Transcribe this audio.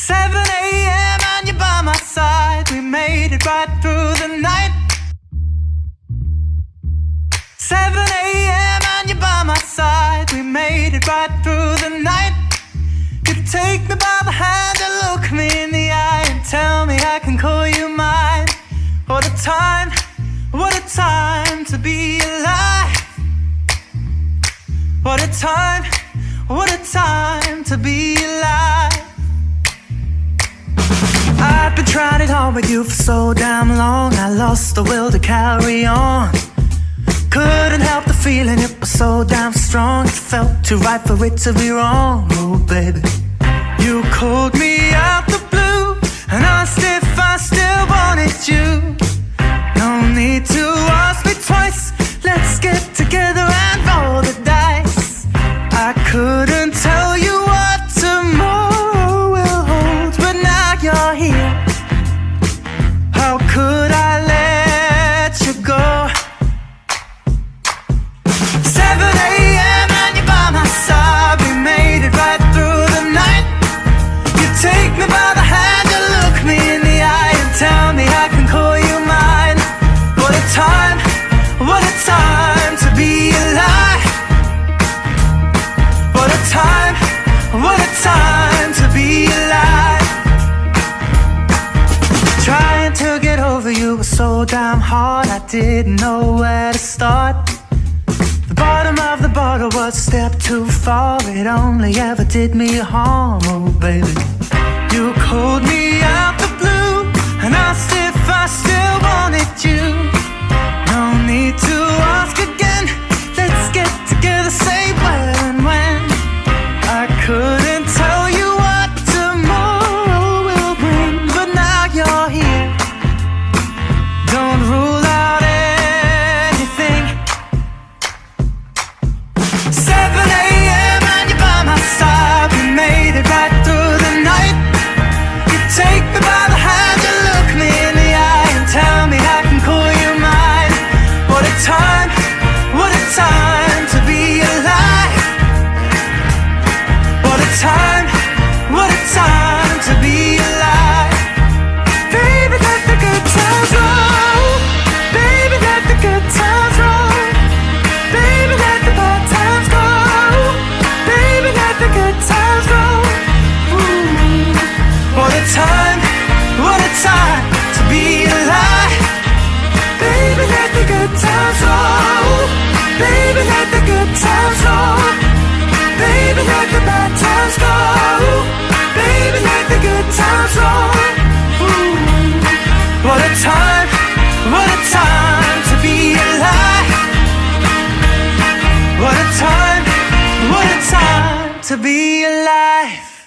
7 a.m. and you're by my side. We made it right through the night. 7 a.m. and you're by my side. We made it right through the night. You take me by the hand and look me in the eye and tell me I can call you mine. What a time to be alive. What a time to be alive. I've been trying it hard with you for so damn long. I lost the will to carry on. Couldn't help the feeling, it was so damn strong. It felt too right for it to be wrong. Oh baby, you called me out the blue and asked if I still wanted you. No need to ask me twice. Let's get together and roll the dice. I couldn't tell you what tomorrow will hold, but now you're here. How could I let you go? 7 a.m. and you're by my side. We made it right through the night. You take me by the hand and look me in the eye and tell me I can call you mine. What a time to be alive. What a time to be alive. Trying to get over you was so damn hard. I didn't know where to start. The bottom of the bottle was a step too far. It only ever did me harm, oh baby. You called me out the blue and asked if I still wanted you. No need to ask again. Let's get together, say where and when. I couldn't tell you what tomorrow will bring, but now you're here. Don't rule out anything. 7 a.m. and you're by my side. We made it right through the night. You take me by the hand and look me in the eye and tell me I can call you mine. What a time to be alive. What a time to be alive. Baby, let the good times roll. Baby, let the good times roll. Baby, let the bad times go. Baby, let the good times roll. Ooh. What a time to be alive. Baby, let the good times roll. Baby, let the good times roll. Baby, let the bad times go. Baby, let the good times roll. Ooh. What a time to be alive. What a time to be alive.